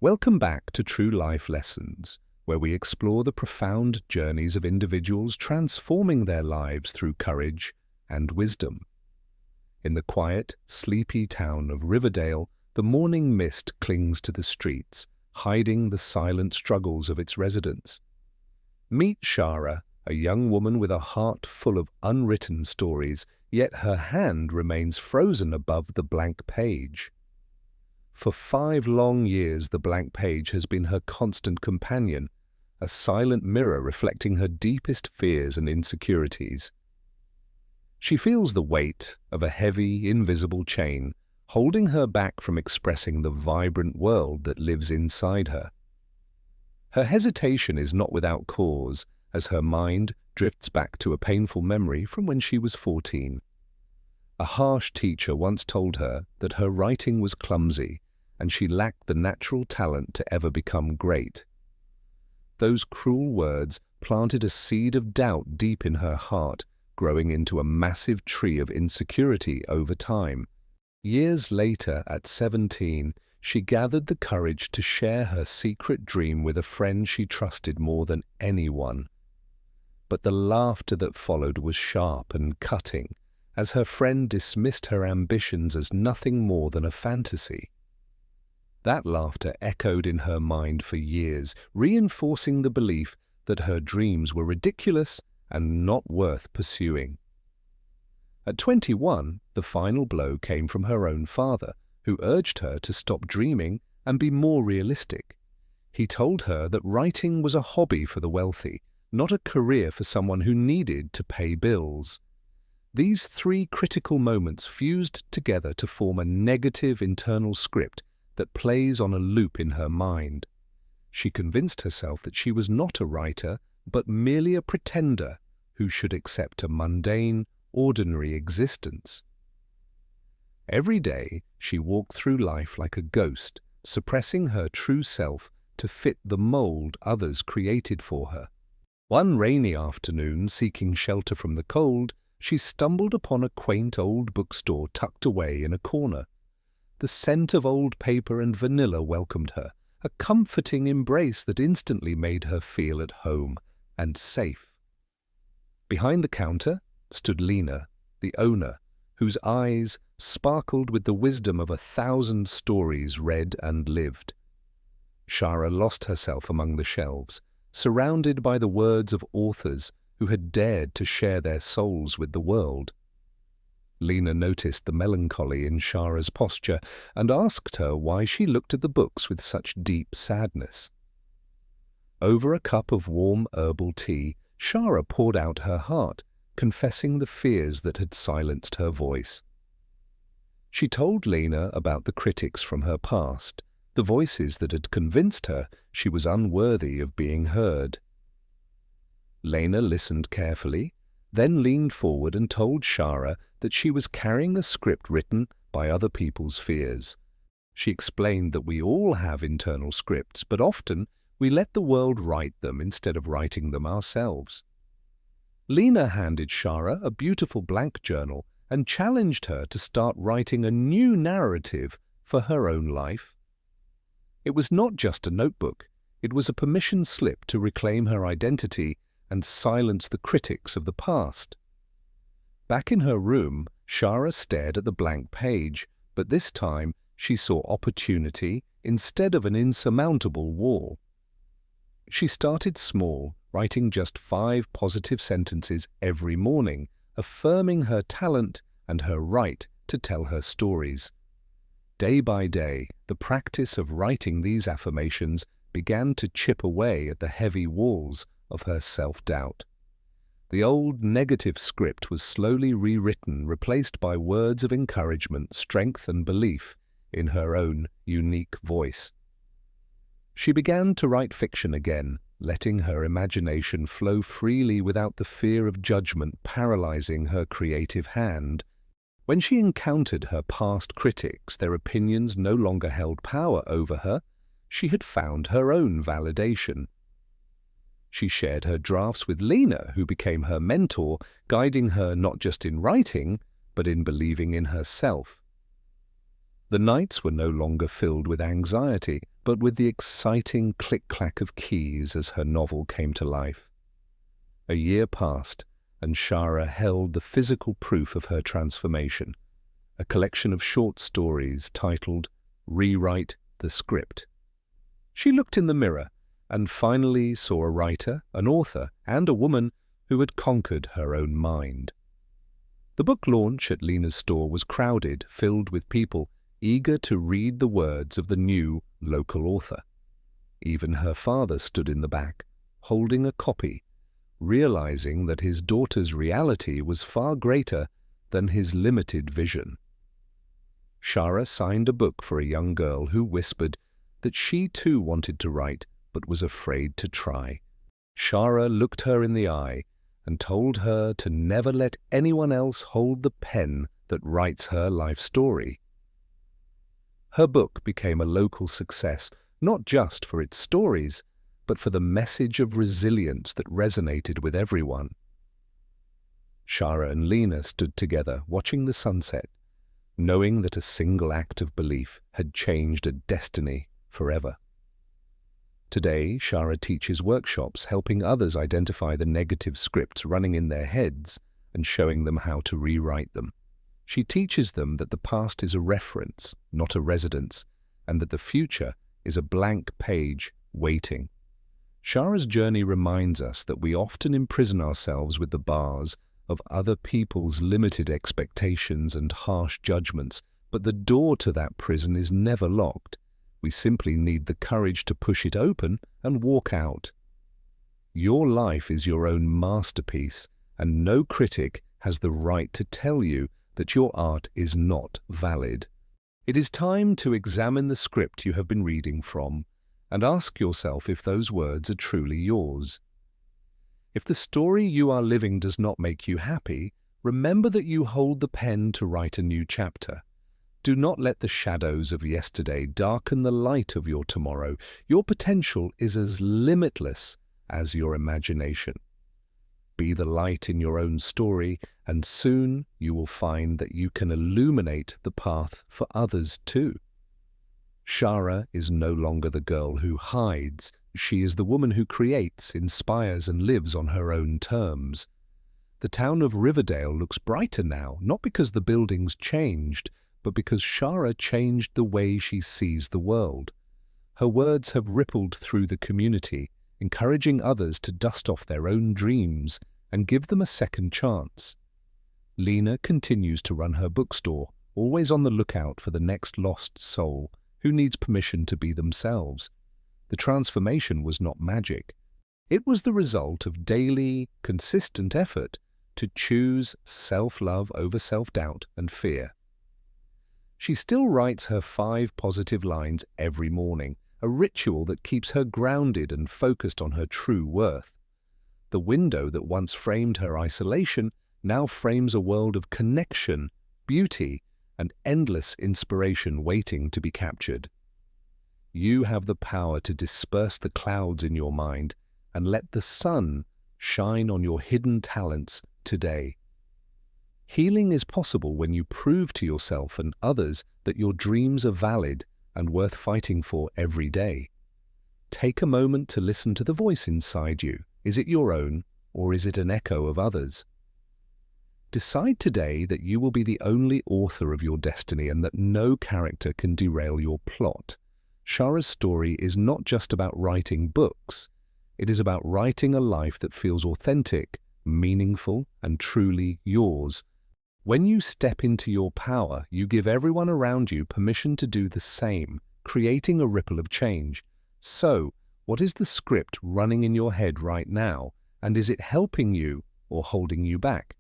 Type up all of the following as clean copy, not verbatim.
Welcome back to True Life Lessons, where we explore the profound journeys of individuals transforming their lives through courage and wisdom. In the quiet, sleepy town of Riverdale, the morning mist clings to the streets, hiding the silent struggles of its residents. Meet Shara, a young woman with a heart full of unwritten stories, yet her hand remains frozen above the blank page. For 5 long years, the blank page has been her constant companion, a silent mirror reflecting her deepest fears and insecurities. She feels the weight of a heavy, invisible chain, holding her back from expressing the vibrant world that lives inside her. Her hesitation is not without cause, as her mind drifts back to a painful memory from when she was 14. A harsh teacher once told her that her writing was clumsy, and she lacked the natural talent to ever become great. Those cruel words planted a seed of doubt deep in her heart, growing into a massive tree of insecurity over time. Years later, at 17, she gathered the courage to share her secret dream with a friend she trusted more than anyone. But the laughter that followed was sharp and cutting, as her friend dismissed her ambitions as nothing more than a fantasy. That laughter echoed in her mind for years, reinforcing the belief that her dreams were ridiculous and not worth pursuing. At 21, the final blow came from her own father, who urged her to stop dreaming and be more realistic. He told her that writing was a hobby for the wealthy, not a career for someone who needed to pay bills. These 3 critical moments fused together to form a negative internal script that plays on a loop in her mind. She convinced herself that she was not a writer, but merely a pretender who should accept a mundane, ordinary existence. Every day, she walked through life like a ghost, suppressing her true self to fit the mold others created for her. One rainy afternoon, seeking shelter from the cold, she stumbled upon a quaint old bookstore tucked away in a corner. The scent of old paper and vanilla welcomed her, a comforting embrace that instantly made her feel at home and safe. Behind the counter stood Lena, the owner, whose eyes sparkled with the wisdom of 1,000 stories read and lived. Shara lost herself among the shelves, surrounded by the words of authors who had dared to share their souls with the world. Lena noticed the melancholy in Shara's posture and asked her why she looked at the books with such deep sadness. Over a cup of warm herbal tea, Shara poured out her heart, confessing the fears that had silenced her voice. She told Lena about the critics from her past, the voices that had convinced her she was unworthy of being heard. Lena listened carefully, then leaned forward and told Shara that she was carrying a script written by other people's fears. She explained that we all have internal scripts, but often we let the world write them instead of writing them ourselves. Lena handed Shara a beautiful blank journal and challenged her to start writing a new narrative for her own life. It was not just a notebook, it was a permission slip to reclaim her identity and silence the critics of the past. Back in her room, Shara stared at the blank page, but this time she saw opportunity instead of an insurmountable wall. She started small, writing just 5 positive sentences every morning, affirming her talent and her right to tell her stories. Day by day, the practice of writing these affirmations began to chip away at the heavy walls of her self-doubt. The old negative script was slowly rewritten, replaced by words of encouragement, strength, and belief in her own unique voice. She began to write fiction again, letting her imagination flow freely without the fear of judgment paralyzing her creative hand. When she encountered her past critics, their opinions no longer held power over her. She had found her own validation. She shared her drafts with Lena, who became her mentor, guiding her not just in writing, but in believing in herself. The nights were no longer filled with anxiety, but with the exciting click-clack of keys as her novel came to life. A year passed, and Shara held the physical proof of her transformation, a collection of short stories titled Rewrite the Script. She looked in the mirror and finally saw a writer, an author, and a woman who had conquered her own mind. The book launch at Lena's store was crowded, filled with people eager to read the words of the new local author. Even her father stood in the back, holding a copy, realizing that his daughter's reality was far greater than his limited vision. Shara signed a book for a young girl who whispered that she too wanted to write but was afraid to try. Shara looked her in the eye and told her to never let anyone else hold the pen that writes her life story. Her book became a local success, not just for its stories, but for the message of resilience that resonated with everyone. Shara and Lena stood together, watching the sunset, knowing that a single act of belief had changed a destiny forever. Today, Shara teaches workshops helping others identify the negative scripts running in their heads and showing them how to rewrite them. She teaches them that the past is a reference, not a residence, and that the future is a blank page waiting. Shara's journey reminds us that we often imprison ourselves with the bars of other people's limited expectations and harsh judgments, but the door to that prison is never locked. We simply need the courage to push it open and walk out. Your life is your own masterpiece, and no critic has the right to tell you that your art is not valid. It is time to examine the script you have been reading from and ask yourself if those words are truly yours. If the story you are living does not make you happy, remember that you hold the pen to write a new chapter. Do not let the shadows of yesterday darken the light of your tomorrow. Your potential is as limitless as your imagination. Be the light in your own story, and soon you will find that you can illuminate the path for others too. Shara is no longer the girl who hides. She is the woman who creates, inspires, and lives on her own terms. The town of Riverdale looks brighter now, not because the buildings changed, but because Shara changed the way she sees the world. Her words have rippled through the community, encouraging others to dust off their own dreams and give them a second chance. Lena continues to run her bookstore, always on the lookout for the next lost soul who needs permission to be themselves. The transformation was not magic. It was the result of daily, consistent effort to choose self-love over self-doubt and fear. She still writes her 5 positive lines every morning, a ritual that keeps her grounded and focused on her true worth. The window that once framed her isolation now frames a world of connection, beauty, and endless inspiration waiting to be captured. You have the power to disperse the clouds in your mind and let the sun shine on your hidden talents today. Healing is possible when you prove to yourself and others that your dreams are valid and worth fighting for every day. Take a moment to listen to the voice inside you. Is it your own, or is it an echo of others? Decide today that you will be the only author of your destiny and that no character can derail your plot. Shara's story is not just about writing books. It is about writing a life that feels authentic, meaningful, and truly yours. When you step into your power, you give everyone around you permission to do the same, creating a ripple of change. So, what is the script running in your head right now, and is it helping you or holding you back?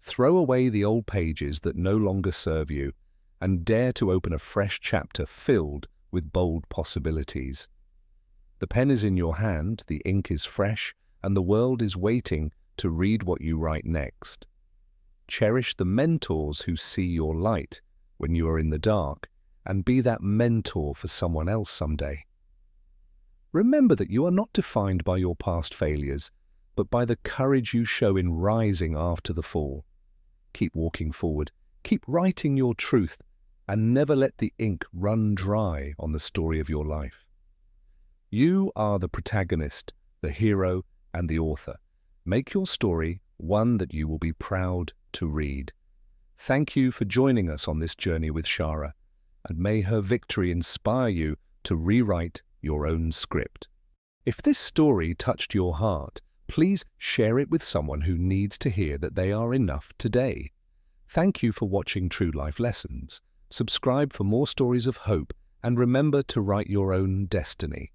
Throw away the old pages that no longer serve you, and dare to open a fresh chapter filled with bold possibilities. The pen is in your hand, the ink is fresh, and the world is waiting to read what you write next. Cherish the mentors who see your light when you are in the dark, and be that mentor for someone else someday. Remember that you are not defined by your past failures, but by the courage you show in rising after the fall. Keep walking forward, keep writing your truth, and never let the ink run dry on the story of your life. You are the protagonist, the hero, and the author. Make your story one that you will be proud to read. Thank you for joining us on this journey with Shara, and may her victory inspire you to rewrite your own script. If this story touched your heart, please share it with someone who needs to hear that they are enough today. Thank you for watching True Life Lessons. Subscribe for more stories of hope, and remember to write your own destiny.